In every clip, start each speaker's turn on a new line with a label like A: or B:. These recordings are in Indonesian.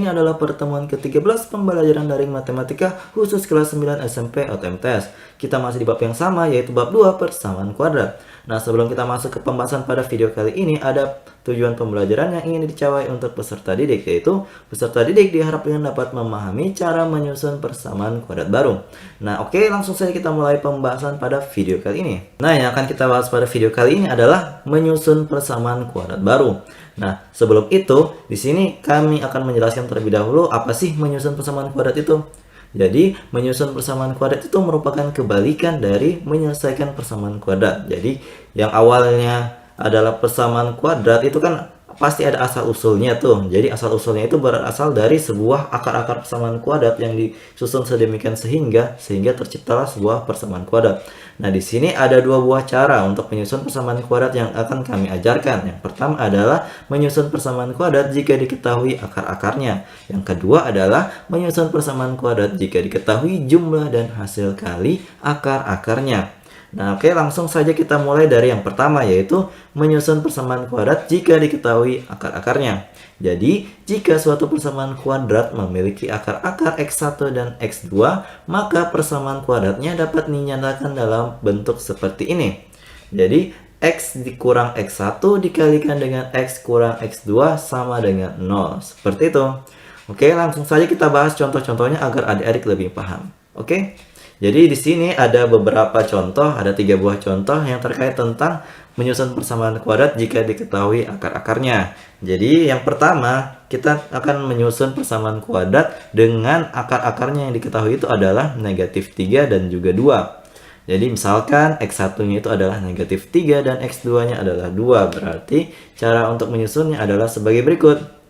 A: ini adalah pertemuan ke-13 pembelajaran daring matematika khusus kelas 9 SMP atau MTS. Kita masih di bab yang sama, yaitu bab 2 persamaan kuadrat. Nah, sebelum kita masuk ke pembahasan pada video kali ini, ada tujuan pembelajaran yang ingin dicapai untuk peserta didik, yaitu peserta didik diharapkan dapat memahami cara menyusun persamaan kuadrat baru. Nah, oke, langsung saja kita mulai pembahasan pada video kali ini. Nah, yang akan kita bahas pada video kali ini adalah menyusun persamaan kuadrat baru. Nah, sebelum itu, di sini kami akan menjelaskan terlebih dahulu apa sih menyusun persamaan kuadrat itu. Jadi, menyusun persamaan kuadrat itu merupakan kebalikan dari menyelesaikan persamaan kuadrat. Jadi, yang awalnya adalah persamaan kuadrat itu kan pasti ada asal-usulnya tuh. Jadi, asal-usulnya itu berasal dari sebuah akar-akar persamaan kuadrat yang disusun sedemikian sehingga terciptalah sebuah persamaan kuadrat. Nah, di sini ada dua buah cara untuk menyusun persamaan kuadrat yang akan kami ajarkan. Yang pertama adalah menyusun persamaan kuadrat jika diketahui akar-akarnya. Yang kedua adalah menyusun persamaan kuadrat jika diketahui jumlah dan hasil kali akar-akarnya. Nah, oke, langsung saja kita mulai dari yang pertama, yaitu menyusun persamaan kuadrat jika diketahui akar-akarnya. Jadi, jika suatu persamaan kuadrat memiliki akar-akar X1 dan X2, maka persamaan kuadratnya dapat dinyatakan dalam bentuk seperti ini. Jadi, X dikurang X1 dikalikan dengan X kurang X2 sama dengan 0. Seperti itu. Oke, langsung saja kita bahas contoh-contohnya agar adik-adik lebih paham. Oke? Jadi di sini ada beberapa contoh, ada 3 buah contoh yang terkait tentang menyusun persamaan kuadrat jika diketahui akar-akarnya. Jadi yang pertama, kita akan menyusun persamaan kuadrat dengan akar-akarnya yang diketahui itu adalah negatif 3 dan juga 2. Jadi misalkan X1-nya itu adalah negatif 3 dan X2-nya adalah 2. Berarti cara untuk menyusunnya adalah sebagai berikut.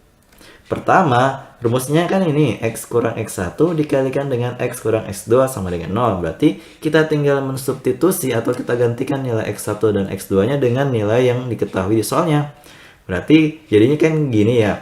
A: Pertama, rumusnya kan ini, X kurang X1 dikalikan dengan X kurang X2 sama dengan 0. Berarti kita tinggal mensubstitusi atau kita gantikan nilai X1 dan X2-nya dengan nilai yang diketahui di soalnya. Berarti jadinya kan gini ya,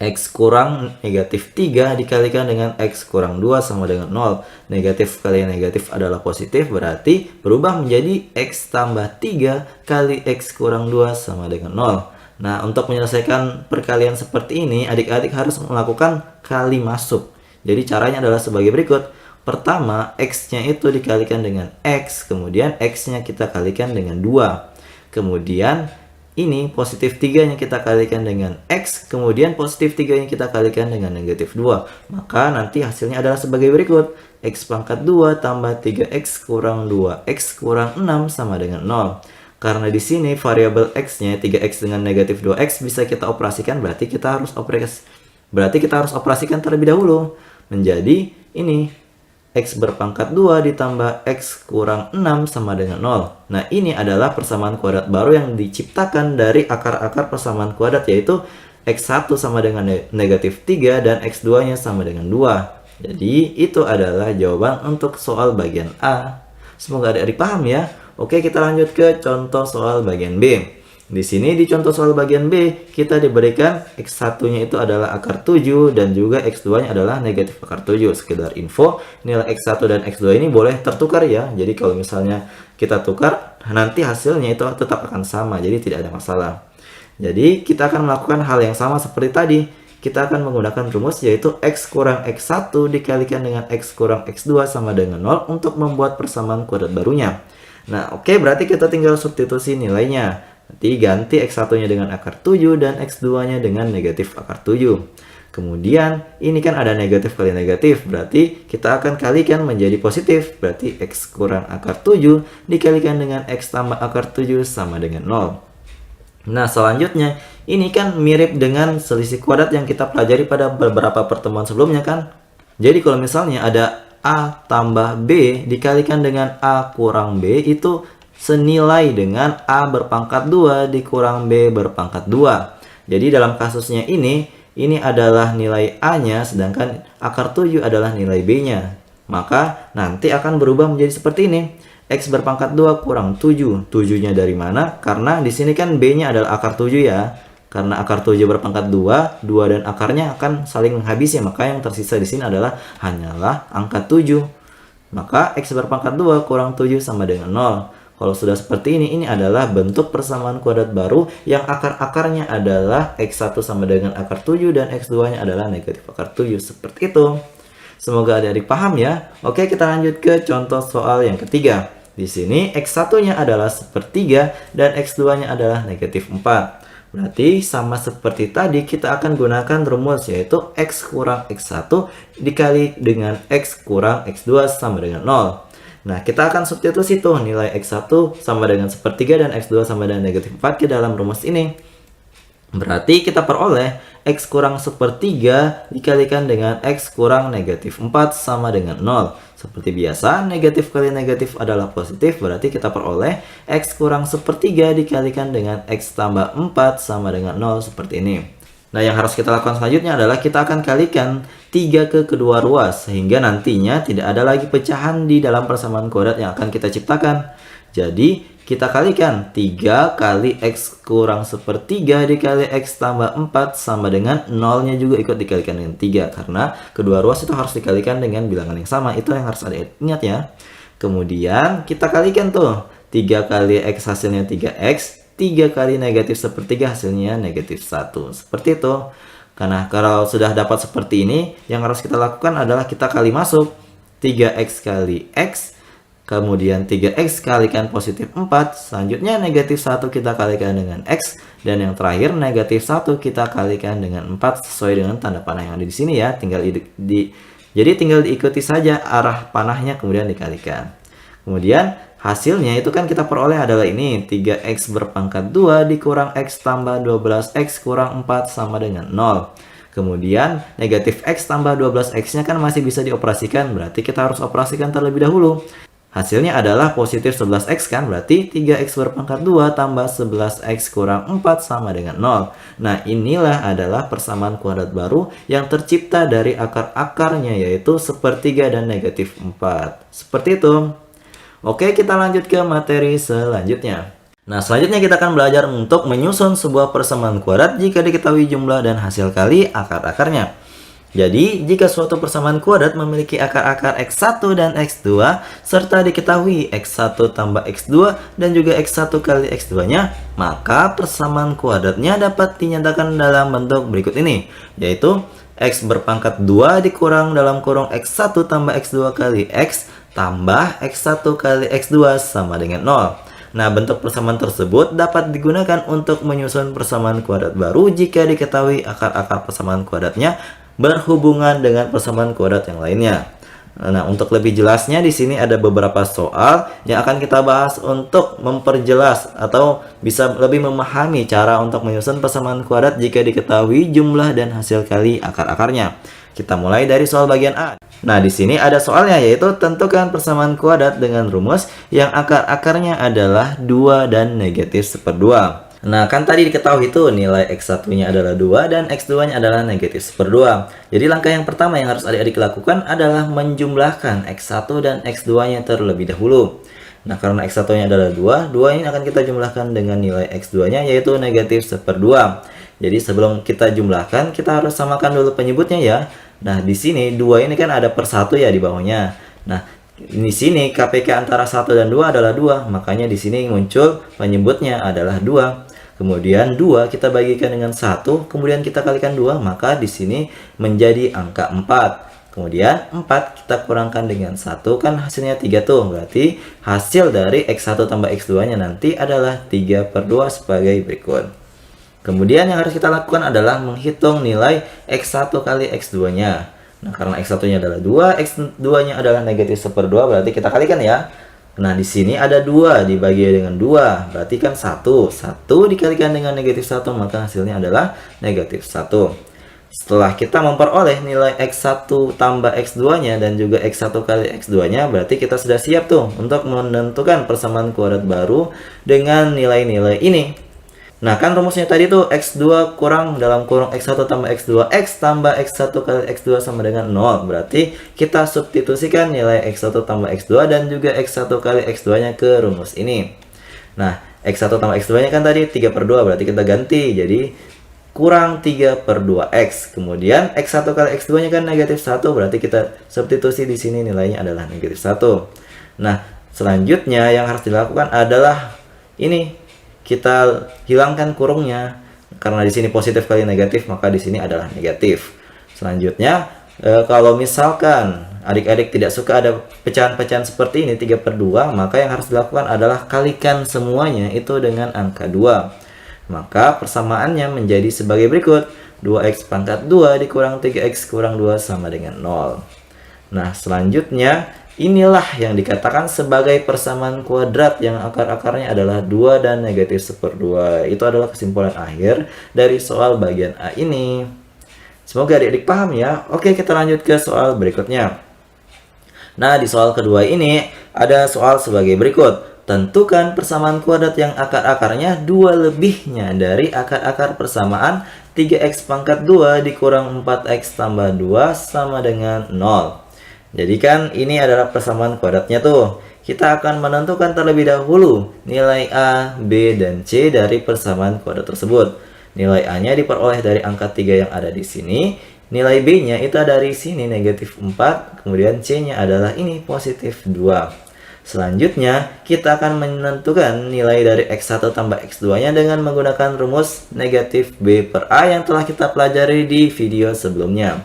A: X kurang negatif 3 dikalikan dengan X kurang 2 sama dengan 0. Negatif kali negatif adalah positif, berarti berubah menjadi X tambah 3 kali X kurang 2 sama dengan 0. Nah, untuk menyelesaikan perkalian seperti ini, adik-adik harus melakukan kali masuk. Jadi caranya adalah sebagai berikut. Pertama, X-nya itu dikalikan dengan X, kemudian X-nya kita kalikan dengan 2. Kemudian, ini positif 3-nya kita kalikan dengan X, kemudian positif 3-nya kita kalikan dengan negatif 2. Maka nanti hasilnya adalah sebagai berikut. X pangkat 2 tambah 3X kurang 2X kurang 6 sama dengan 0. Karena di sini variabel X-nya 3X dengan negatif 2X bisa kita operasikan, berarti kita harus operasikan terlebih dahulu menjadi ini X berpangkat 2 ditambah X kurang 6 sama dengan 0. Nah, ini adalah persamaan kuadrat baru yang diciptakan dari akar-akar persamaan kuadrat, yaitu X1 sama dengan negatif 3 dan X2-nya sama dengan 2. Jadi, itu adalah jawaban untuk soal bagian A. Semoga adik-adik paham ya. Oke, kita lanjut ke contoh soal bagian B. Di sini di contoh soal bagian B, kita diberikan X1-nya itu adalah akar 7 dan juga X2-nya adalah negatif akar 7. Sekedar info, nilai X1 dan X2 ini boleh tertukar ya. Jadi kalau misalnya kita tukar, nanti hasilnya itu tetap akan sama, jadi tidak ada masalah. Jadi kita akan melakukan hal yang sama seperti tadi. Kita akan menggunakan rumus yaitu X kurang X1 dikalikan dengan X kurang X2 sama dengan 0 untuk membuat persamaan kuadrat barunya. Nah, oke, berarti kita tinggal substitusi nilainya. Nanti ganti X1-nya dengan akar 7 dan X2-nya dengan negatif akar 7. Kemudian, ini kan ada negatif kali negatif, berarti kita akan kalikan menjadi positif. Berarti X kurang akar 7 dikalikan dengan X tambah akar 7 sama dengan 0. Nah, selanjutnya, ini kan mirip dengan selisih kuadrat yang kita pelajari pada beberapa pertemuan sebelumnya kan. Jadi kalau misalnya ada A tambah B dikalikan dengan A kurang B itu senilai dengan A berpangkat 2 dikurang B berpangkat 2. Jadi dalam kasusnya ini adalah nilai A-nya sedangkan akar 7 adalah nilai B-nya. Maka nanti akan berubah menjadi seperti ini. X berpangkat 2 kurang 7. 7-nya dari mana? Karena di sini kan B-nya adalah akar 7 ya. Karena akar 7 berpangkat 2 dan akarnya akan saling menghabisi, maka yang tersisa di sini adalah hanyalah angka 7. Maka X berpangkat 2 kurang 7 sama dengan 0. Kalau sudah seperti ini adalah bentuk persamaan kuadrat baru yang akar-akarnya adalah X1 sama dengan akar 7 dan X2-nya adalah negatif akar 7. Seperti itu. Semoga adik-adik paham ya. Oke, kita lanjut ke contoh soal yang ketiga. Di sini X1-nya adalah sepertiga dan X2-nya adalah negatif 4. Berarti sama seperti tadi kita akan gunakan rumus yaitu X kurang X1 dikali dengan X kurang X2 sama dengan 0. Nah, kita akan substitusi tuh nilai X1 sama dengan sepertiga dan X2 sama dengan negatif 4 ke dalam rumus ini. Berarti kita peroleh X kurang sepertiga dikalikan dengan X kurang negatif 4 sama dengan 0. Seperti biasa, negatif kali negatif adalah positif, berarti kita peroleh X kurang sepertiga dikalikan dengan X tambah 4 sama dengan 0 seperti ini. Nah, yang harus kita lakukan selanjutnya adalah kita akan kalikan 3 ke kedua ruas, sehingga nantinya tidak ada lagi pecahan di dalam persamaan kuadrat yang akan kita ciptakan. Jadi, kita kalikan 3 kali X kurang sepertiga dikali X tambah 4 sama dengan 0-nya juga ikut dikalikan dengan 3. Karena kedua ruas itu harus dikalikan dengan bilangan yang sama. Itu yang harus ada ingat ya. Kemudian kita kalikan tuh. 3 kali X hasilnya 3X. 3 kali negatif sepertiga hasilnya negatif 1. Seperti itu. Karena kalau sudah dapat seperti ini, yang harus kita lakukan adalah kita kali masuk 3X kali X. Kemudian 3X kalikan positif 4. Selanjutnya negatif 1 kita kalikan dengan X. Dan yang terakhir negatif 1 kita kalikan dengan 4 sesuai dengan tanda panah yang ada di sini ya. Jadi tinggal diikuti saja arah panahnya kemudian dikalikan. Kemudian hasilnya itu kan kita peroleh adalah ini. 3X berpangkat 2 dikurang X tambah 12X kurang 4 sama dengan 0. Kemudian negatif X tambah 12X-nya kan masih bisa dioperasikan. Berarti kita harus operasikan terlebih dahulu. Hasilnya adalah positif 11X kan, berarti 3X berpangkat 2 tambah 11X kurang 4 sama dengan 0. Nah, inilah adalah persamaan kuadrat baru yang tercipta dari akar-akarnya yaitu sepertiga dan negatif 4. Seperti itu. Oke, kita lanjut ke materi selanjutnya. Nah, selanjutnya kita akan belajar untuk menyusun sebuah persamaan kuadrat jika diketahui jumlah dan hasil kali akar-akarnya. Jadi, jika suatu persamaan kuadrat memiliki akar-akar X1 dan X2, serta diketahui X1 tambah X2 dan juga X1 kali X2-nya, maka persamaan kuadratnya dapat dinyatakan dalam bentuk berikut ini, yaitu X berpangkat 2 dikurang dalam kurung X1 tambah X2 kali X tambah X1 kali X2 sama dengan 0. Nah, bentuk persamaan tersebut dapat digunakan untuk menyusun persamaan kuadrat baru jika diketahui akar-akar persamaan kuadratnya berhubungan dengan persamaan kuadrat yang lainnya. Nah, untuk lebih jelasnya di sini ada beberapa soal yang akan kita bahas untuk memperjelas atau bisa lebih memahami cara untuk menyusun persamaan kuadrat jika diketahui jumlah dan hasil kali akar-akarnya. Kita mulai dari soal bagian A. Nah, di sini ada soalnya yaitu tentukan persamaan kuadrat dengan rumus yang akar-akarnya adalah 2 dan negatif 1/2. Nah, kan tadi diketahui itu nilai X1-nya adalah 2 dan X2-nya adalah negatif 1/2. Jadi langkah yang pertama yang harus adik-adik lakukan adalah menjumlahkan X1 dan X2-nya terlebih dahulu. Nah, karena X1-nya adalah 2, 2 ini akan kita jumlahkan dengan nilai X2-nya yaitu negatif 1/2. Jadi sebelum kita jumlahkan, kita harus samakan dulu penyebutnya ya. Nah, di sini 2 ini kan ada per 1 ya di bawahnya. Nah, di sini KPK antara 1 dan 2 adalah 2, makanya di sini muncul penyebutnya adalah 2. Kemudian 2 kita bagikan dengan 1, kemudian kita kalikan 2, maka di sini menjadi angka 4. Kemudian 4 kita kurangkan dengan 1, kan hasilnya 3 tuh. Berarti hasil dari X1 tambah X2-nya nanti adalah 3/2 sebagai berikut. Kemudian yang harus kita lakukan adalah menghitung nilai X1 kali X2-nya. Nah, karena X1-nya adalah 2, X2-nya adalah negatif 1/2, berarti kita kalikan ya. Nah, di sini ada 2 dibagi dengan 2, berarti kan 1. 1 dikalikan dengan negatif 1, maka hasilnya adalah negatif 1. Setelah kita memperoleh nilai X1 tambah X2-nya dan juga X1 kali X2-nya, berarti kita sudah siap tuh untuk menentukan persamaan kuadrat baru dengan nilai-nilai ini. Nah, kan rumusnya tadi tuh X2 kurang dalam kurung X1 tambah X2, X tambah X1 kali X2 sama dengan 0. Berarti kita substitusikan nilai X1 tambah X2 dan juga X1 kali X2-nya ke rumus ini. Nah, X1 tambah X2-nya kan tadi 3/2, berarti kita ganti jadi kurang 3/2X. Kemudian X1 kali X2-nya kan negatif 1, berarti kita substitusi di sini nilainya adalah negatif 1. Nah, Selanjutnya yang harus dilakukan adalah ini, kita hilangkan kurungnya. Karena di sini positif kali negatif, maka di sini adalah negatif. Selanjutnya, kalau misalkan adik-adik tidak suka ada pecahan-pecahan seperti ini 3/2, maka yang harus dilakukan adalah kalikan semuanya itu dengan angka 2. Maka persamaannya menjadi sebagai berikut. 2x pangkat 2 dikurang 3x kurang 2 sama dengan 0. Nah, selanjutnya inilah yang dikatakan sebagai persamaan kuadrat yang akar-akarnya adalah 2 dan negatif 1/2. Itu adalah kesimpulan akhir dari soal bagian A ini. Semoga adik-adik paham ya. Oke, kita lanjut ke soal berikutnya. Nah, di soal kedua ini ada soal sebagai berikut. Tentukan persamaan kuadrat yang akar-akarnya 2 lebihnya dari akar-akar persamaan 3x pangkat 2 dikurang 4x tambah 2 sama dengan 0. Jadi kan ini adalah persamaan kuadratnya tuh. Kita akan menentukan terlebih dahulu nilai A, B, dan C dari persamaan kuadrat tersebut. Nilai A-nya diperoleh dari angka 3 yang ada di sini. Nilai B-nya itu dari sini negatif 4. Kemudian C-nya adalah ini positif 2. Selanjutnya, kita akan menentukan nilai dari X1 tambah X2-nya dengan menggunakan rumus negatif B per A yang telah kita pelajari di video sebelumnya.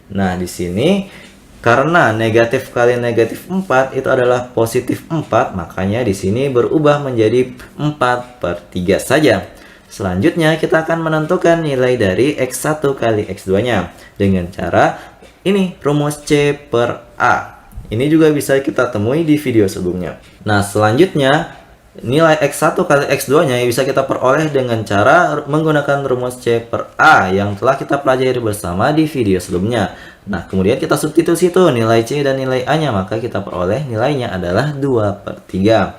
A: Nah, di sini karena negatif kali negatif 4 itu adalah positif 4, makanya di sini berubah menjadi 4/3 saja. Selanjutnya, kita akan menentukan nilai dari X1 kali X2-nya dengan cara ini, rumus C per A. Ini juga bisa kita temui di video sebelumnya. Nah, selanjutnya nilai X1 kali X2-nya bisa kita peroleh dengan cara menggunakan rumus C per A yang telah kita pelajari bersama di video sebelumnya. Nah, kemudian kita substitusi itu nilai C dan nilai A-nya, maka kita peroleh nilainya adalah 2/3.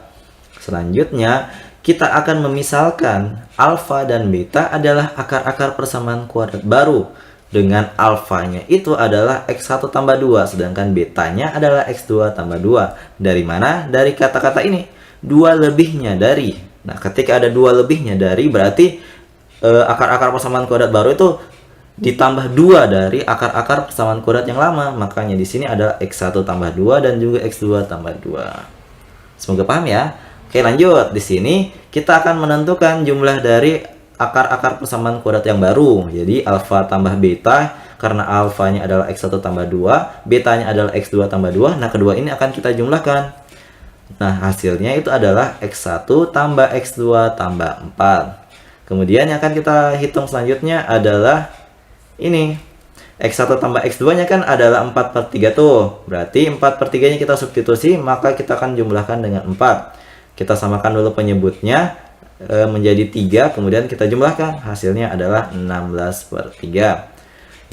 A: Selanjutnya, kita akan memisalkan alfa dan beta adalah akar-akar persamaan kuadrat baru. Dengan alfanya itu adalah X1 tambah 2, sedangkan betanya adalah X2 tambah 2. Dari mana? Dari kata-kata ini, 2 lebihnya dari. Nah, ketika ada 2 lebihnya dari, berarti akar-akar persamaan kuadrat baru itu ditambah 2 dari akar-akar persamaan kuadrat yang lama. Makanya di sini adalah X1 tambah 2 dan juga X2 tambah 2. Semoga paham ya. Oke, lanjut. Di sini kita akan menentukan jumlah dari akar-akar persamaan kuadrat yang baru. Jadi alfa tambah beta, karena alfanya adalah X1 tambah 2, betanya adalah X2 tambah 2. Nah, kedua ini akan kita jumlahkan. Nah, hasilnya itu adalah X1 tambah X2 tambah 4. Kemudian yang akan kita hitung selanjutnya adalah ini. X1 tambah X2-nya kan adalah 4/3 tuh. Berarti 4/3-nya kita substitusi, maka kita akan jumlahkan dengan 4. Kita samakan dulu penyebutnya menjadi 3, kemudian kita jumlahkan, hasilnya adalah 16/3.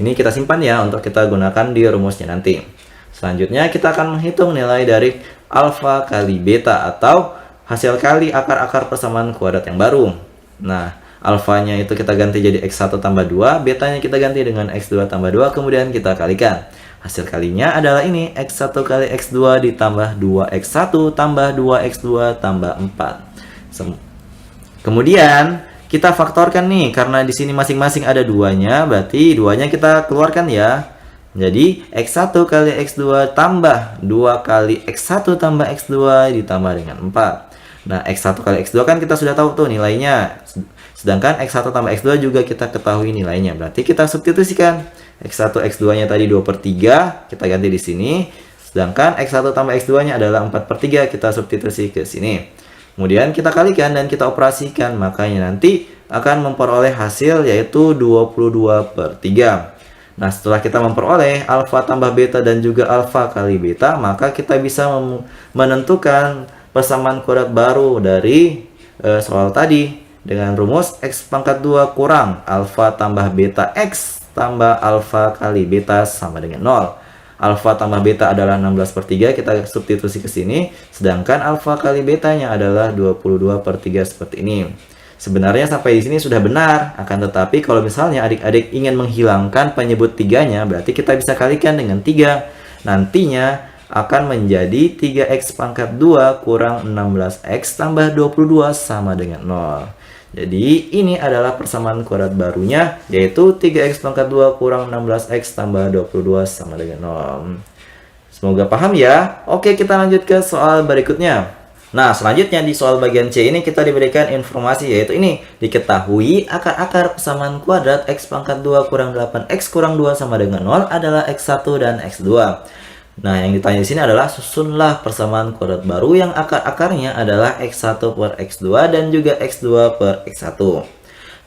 A: Ini kita simpan ya untuk kita gunakan di rumusnya nanti. Selanjutnya kita akan menghitung nilai dari alfa kali beta atau hasil kali akar-akar persamaan kuadrat yang baru. Nah, alfanya itu kita ganti jadi X1 tambah 2, betanya kita ganti dengan X2 tambah 2, kemudian kita kalikan. Hasil kalinya adalah ini, X1 kali X2 ditambah 2X1 tambah 2X2 tambah 4. Kemudian kita faktorkan nih, karena di sini masing-masing ada 2-nya, berarti 2-nya kita keluarkan ya. Jadi X1 kali X2 tambah 2 kali X1 tambah X2 ditambah dengan 4. Nah, X1 kali X2 kan kita sudah tahu tuh nilainya. Sedangkan X1 tambah X2 juga kita ketahui nilainya. Berarti kita substitusikan. X1 X2-nya tadi 2/3, kita ganti di sini. Sedangkan X1 tambah X2-nya adalah 4/3, kita substitusi ke sini. Kemudian kita kalikan dan kita operasikan, makanya nanti akan memperoleh hasil yaitu 22/3. Nah, setelah kita memperoleh alfa tambah beta dan juga alfa kali beta, maka kita bisa menentukan persamaan kuadrat baru dari soal tadi dengan rumus X pangkat 2 kurang alfa tambah beta X tambah alfa kali beta sama dengan 0. Alfa tambah beta adalah 16/3, kita substitusi ke sini. Sedangkan alfa kali betanya adalah 22/3 seperti ini. Sebenarnya sampai di sini sudah benar, akan tetapi kalau misalnya adik-adik ingin menghilangkan penyebut 3-nya, berarti kita bisa kalikan dengan 3. Nantinya akan menjadi 3x pangkat 2 kurang 16x tambah 22 sama dengan 0. Jadi ini adalah persamaan kuadrat barunya, yaitu 3x pangkat 2 kurang 16x tambah 22 sama dengan 0. Semoga paham ya. Oke, kita lanjut ke soal berikutnya. Nah, selanjutnya di soal bagian C ini kita diberikan informasi, yaitu ini. Diketahui akar-akar persamaan kuadrat X pangkat 2 kurang 8X kurang 2 sama dengan 0 adalah X1 dan X2. Nah, yang ditanya di sini adalah susunlah persamaan kuadrat baru yang akar-akarnya adalah X1 per X2 dan juga X2 per X1.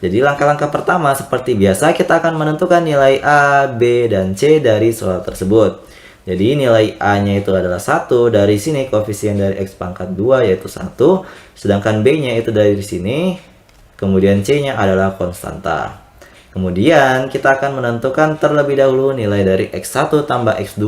A: Jadi langkah-langkah pertama seperti biasa kita akan menentukan nilai A, B, dan C dari soal tersebut. Jadi nilai A-nya itu adalah 1, dari sini koefisien dari X pangkat 2 yaitu 1, sedangkan B-nya itu dari sini, kemudian C-nya adalah konstanta. Kemudian kita akan menentukan terlebih dahulu nilai dari X1 tambah X2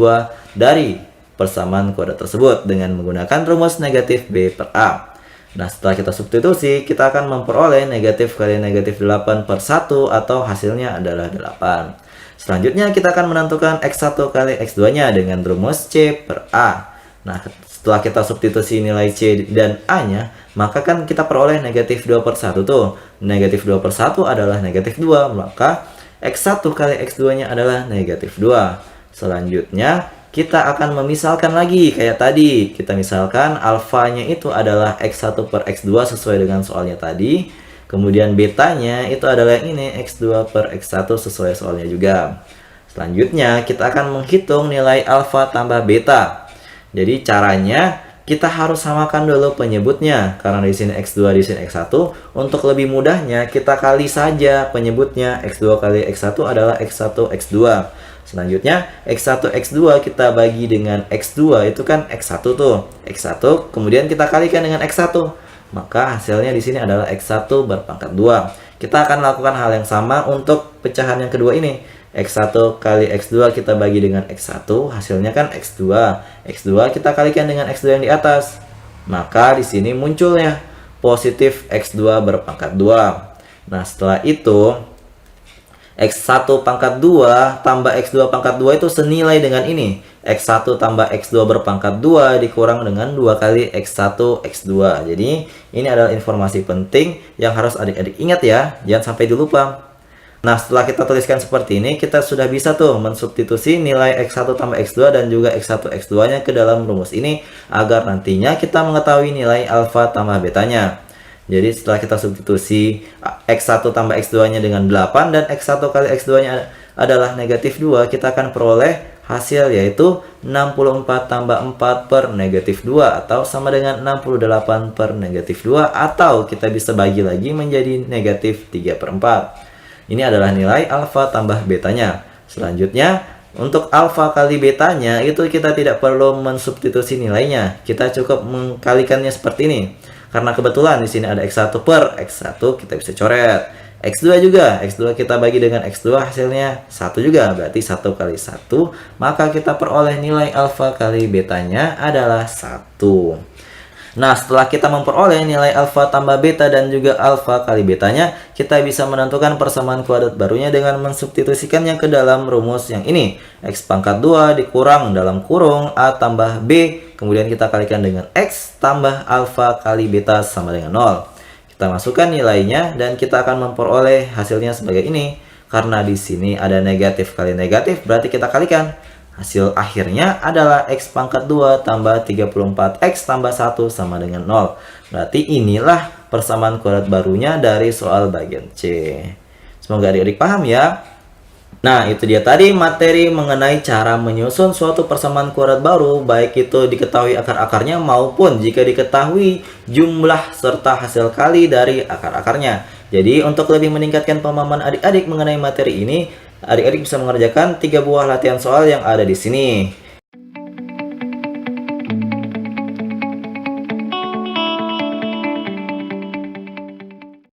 A: dari persamaan kuadrat tersebut dengan menggunakan rumus negatif B per A. Nah, setelah kita substitusi, kita akan memperoleh negatif kali negatif 8 per 1 atau hasilnya adalah 8. Selanjutnya kita akan menentukan X1 kali X2-nya dengan rumus C per A. Nah, setelah kita substitusi nilai C dan A-nya, maka kan kita peroleh negatif 2 per 1 tuh. Negatif 2 per 1 adalah negatif 2, maka X1 kali X2-nya adalah negatif 2. Selanjutnya, kita akan memisalkan lagi kayak tadi. Kita misalkan alfanya itu adalah X1 per X2 sesuai dengan soalnya tadi. Kemudian betanya itu adalah ini X2 per X1 sesuai soalnya juga. Selanjutnya kita akan menghitung nilai alfa tambah beta. Jadi caranya kita harus samakan dulu penyebutnya. Karena di sini X2 di sini X1. Untuk lebih mudahnya kita kali saja penyebutnya. X2 kali X1 adalah X1 X2. Selanjutnya X1 X2 kita bagi dengan X2 itu kan X1 tuh. X1 kemudian kita kalikan dengan X1. Maka hasilnya di sini adalah X1 berpangkat 2. Kita akan lakukan hal yang sama untuk pecahan yang kedua ini. X1 kali X2 kita bagi dengan X1, hasilnya kan X2. X2 kita kalikan dengan X2 yang di atas. Maka di sini munculnya positif X2 berpangkat 2. Nah, setelah itu X1 pangkat 2 tambah X2 pangkat 2 itu senilai dengan ini. X1 tambah X2 berpangkat 2 dikurang dengan 2 kali X1 X2. Jadi ini adalah informasi penting yang harus adik-adik ingat ya. Jangan sampai dilupa. Nah, setelah kita tuliskan seperti ini, kita sudah bisa tuh mensubstitusi nilai X1 tambah X2 dan juga X1 X2-nya ke dalam rumus ini agar nantinya kita mengetahui nilai alfa tambah betanya. Jadi setelah kita substitusi X1 tambah X2-nya dengan 8 dan X1 kali X2-nya adalah negatif 2, kita akan peroleh hasil yaitu 64 tambah 4 per negatif 2 atau sama dengan 68 per negatif 2 atau kita bisa bagi lagi menjadi negatif 3 per 4. Ini adalah nilai alfa tambah betanya. Selanjutnya untuk alfa kali betanya itu kita tidak perlu mensubstitusi nilainya. Kita cukup mengkalikannya seperti ini. Karena kebetulan di sini ada X1 per X1, kita bisa coret. X2 juga, X2 kita bagi dengan X2 hasilnya 1 juga, berarti 1 kali 1. Maka kita peroleh nilai alfa kali betanya adalah 1. Nah, setelah kita memperoleh nilai alfa tambah beta dan juga alfa kali betanya, kita bisa menentukan persamaan kuadrat barunya dengan mensubstitusikannya ke dalam rumus yang ini. X pangkat 2 dikurang dalam kurung A tambah B, kemudian kita kalikan dengan X tambah alfa kali beta sama dengan 0. Kita masukkan nilainya dan kita akan memperoleh hasilnya sebagai ini. Karena di sini ada negatif kali negatif, berarti kita kalikan. Hasil akhirnya adalah X pangkat 2 tambah 34X tambah 1 sama dengan 0. Berarti inilah persamaan kuadrat barunya dari soal bagian C. Semoga adik-adik paham ya. Nah, itu dia tadi materi mengenai cara menyusun suatu persamaan kuadrat baru, baik itu diketahui akar-akarnya maupun jika diketahui jumlah serta hasil kali dari akar-akarnya. Jadi, untuk lebih meningkatkan pemahaman adik-adik mengenai materi ini, adik-adik bisa mengerjakan 3 buah latihan soal yang ada di sini.